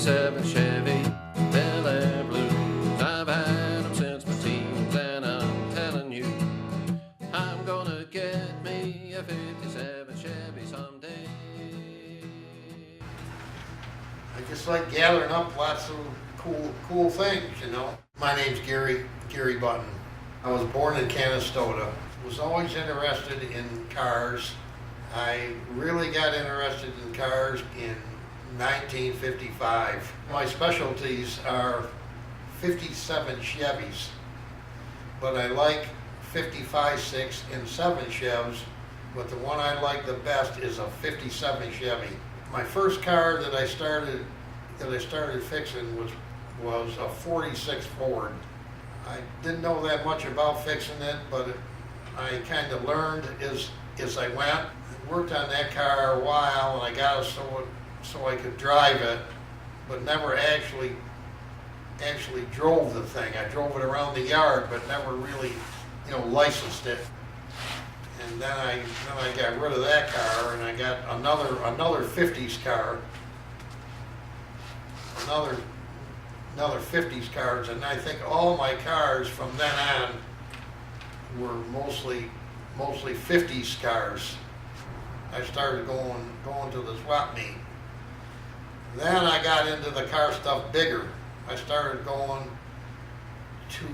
57 Chevy Bel Air Blues. I've had them since my teens, and I'm telling you, I'm gonna get me a 57 Chevy someday. I just like gathering up lots of cool things, you know. My name's Gary Button. I was born in Canastota. Was always interested in cars. I really got interested in cars in 1955. My specialties are 57 Chevys, but I like 55, 6, and 7 Chevs, but the one I like the best is a 57 Chevy. My first car that I started fixing was a 46 Ford. I didn't know that much about fixing it, but I kind of learned as I went. I worked on that car a while, and I got it so I could drive it, but never actually drove the thing. I drove it around the yard, but never really, licensed it. And then I got rid of that car, and I got another 50s car, another 50s cars, and I think all my cars from then on were mostly 50s cars. I started going to the swap meet. Then I got into the car stuff bigger. I started going to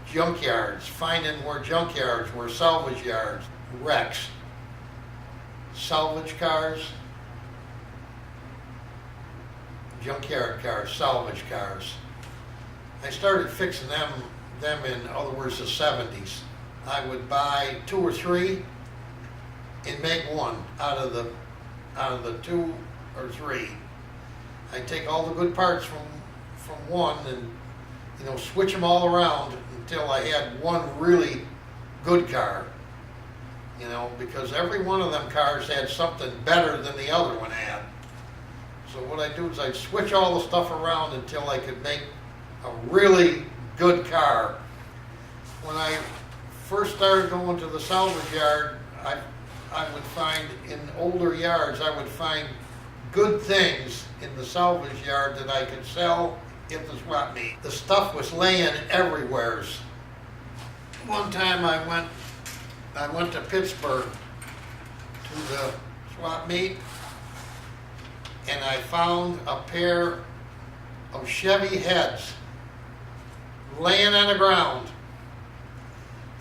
junkyards, finding where junkyards were, salvage yards, wrecks, salvage cars, junkyard cars, salvage cars. I started fixing them in other words the 70s. I would buy 2 or 3 and make one out of the 2 or 3. I'd take all the good parts from one and switch them all around until I had one really good car. Because every one of them cars had something better than the other one had. So what I'd do is I'd switch all the stuff around until I could make a really good car. When I first started going to the salvage yard, I would find in older yards, I would find good things in the salvage yard that I could sell at the swap meet. The stuff was laying everywhere. One time I went to Pittsburgh to the swap meet, and I found a pair of Chevy heads laying on the ground.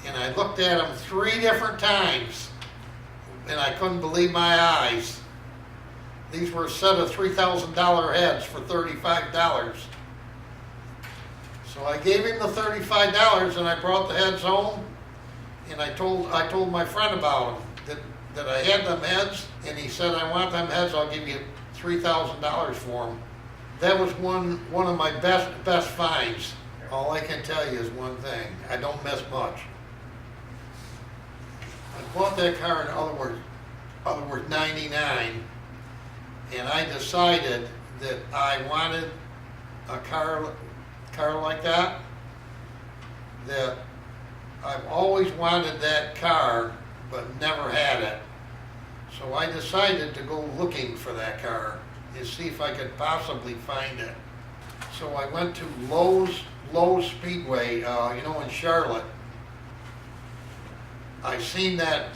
And I looked at them 3 different times, and I couldn't believe my eyes. These were a set of $3,000 heads for $35. So I gave him the $35, and I brought the heads home, and I told my friend about them, that I had them heads, and he said, I want them heads, I'll give you $3,000 for them. That was one of my best finds. All I can tell you is one thing, I don't miss much. I bought that car in other words 99, and I decided that I wanted a car like that I've always wanted that car but never had it. So I decided to go looking for that car and see if I could possibly find it. So I went to Lowe's Speedway, in Charlotte. I seen that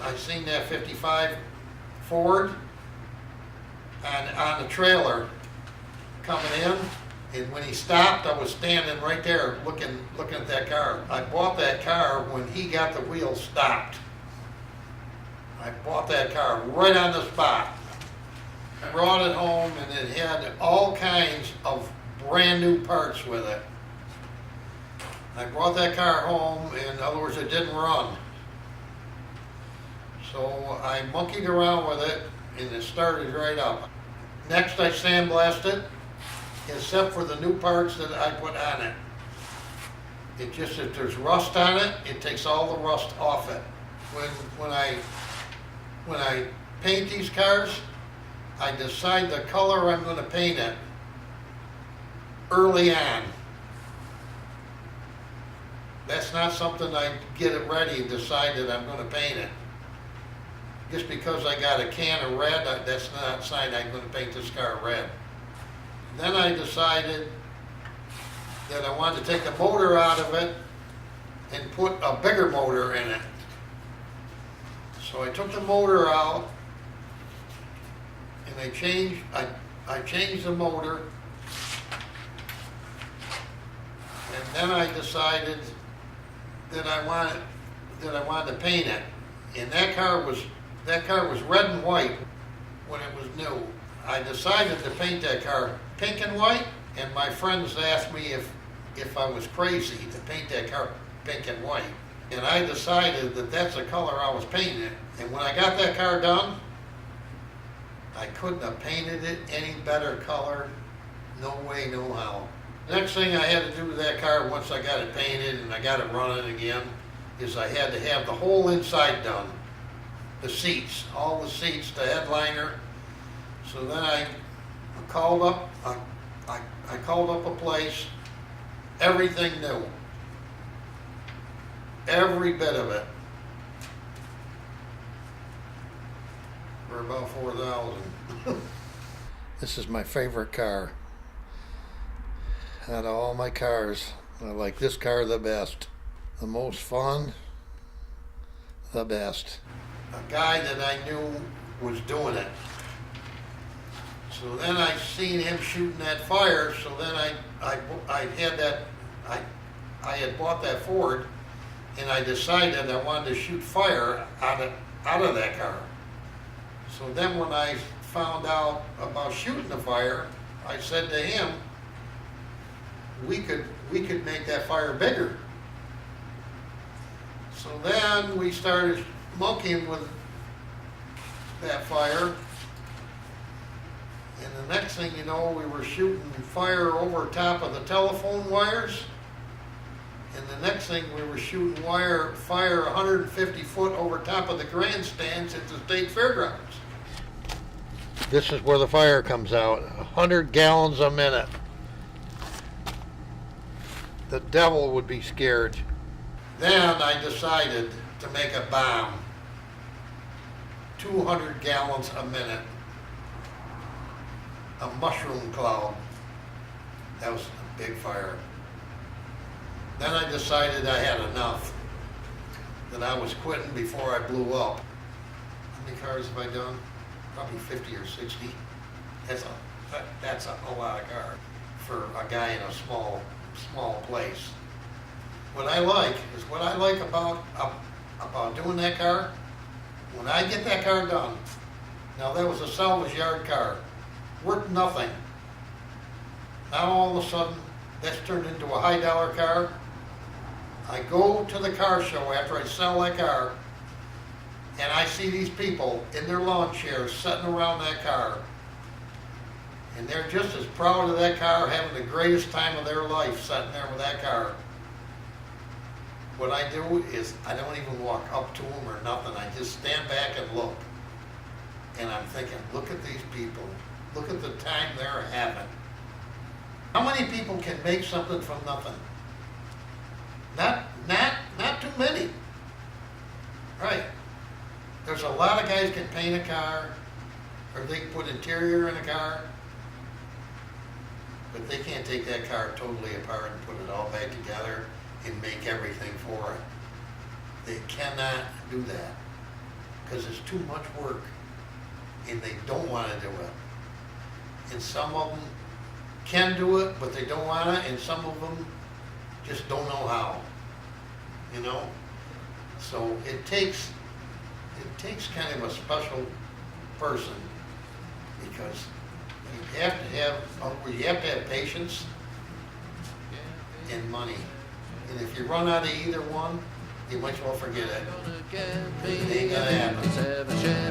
55 Ford on the trailer coming in, and when he stopped, I was standing right there looking at that car. I bought that car when he got the wheel stopped. I bought that car right on the spot. I brought it home, and it had all kinds of brand new parts with it. I brought that car home, in other words, it didn't run. So I monkeyed around with it, and it started right up. Next, I sandblasted, except for the new parts that I put on it. If there's rust on it, it takes all the rust off it. When I paint these cars, I decide the color I'm going to paint it early on. That's not something I get it ready and decide that I'm going to paint it. Just because I got a can of red, that's not a sign I'm going to paint this car red. Then I decided that I wanted to take the motor out of it and put a bigger motor in it. So I took the motor out and I changed the motor, and then I decided that I wanted to paint it. And that car was red and white when it was new. I decided to paint that car pink and white, and my friends asked me if I was crazy to paint that car pink and white. And I decided that that's the color I was painting it. And when I got that car done, I couldn't have painted it any better color. No way, no how. Next thing I had to do with that car once I got it painted and I got it running again is I had to have the whole inside done. The seats, all the seats, the headliner. So then I called up a place, everything new. Every bit of it. For about $4,000. This is my favorite car. Out of all my cars, I like this car the best. The most fun, the best. A guy that I knew was doing it. So then I seen him shooting that fire, so then I had bought that Ford, and I decided I wanted to shoot fire out of that car. So then when I found out about shooting the fire, I said to him, we could make that fire bigger. So then we started monkeying with that fire, and the next thing you know, we were shooting fire over top of the telephone wires, and the next thing we were shooting fire 150 foot over top of the grandstands at the state fairgrounds. This is where the fire comes out, 100 gallons a minute. The devil would be scared. Then I decided to make a bomb, 200 gallons a minute, a mushroom cloud. That was a big fire. Then I decided I had enough, that I was quitting before I blew up. How many cars have I done? Probably 50 or 60. That's a lot of cars for a guy in a small place. What I like about doing that car, when I get that car done, now that was a salvage yard car, worth nothing. Now all of a sudden, that's turned into a high dollar car. I go to the car show after I sell that car, and I see these people in their lawn chairs sitting around that car, and they're just as proud of that car, having the greatest time of their life sitting there with that car. What I do is I don't even walk up to them or nothing. I just stand back and look. And I'm thinking, look at these people. Look at the time they're having. How many people can make something from nothing? Not too many. Right. There's a lot of guys can paint a car, or they can put interior in a car, but they can't take that car totally apart and put it all back together and make everything for it. They cannot do that because it's too much work and they don't want to do it. And some of them can do it, but they don't want to, and some of them just don't know how, you know? So it takes kind of a special person, because you have to have patience and money. And if you run out of either one, you might as well forget it. It ain't gonna happen.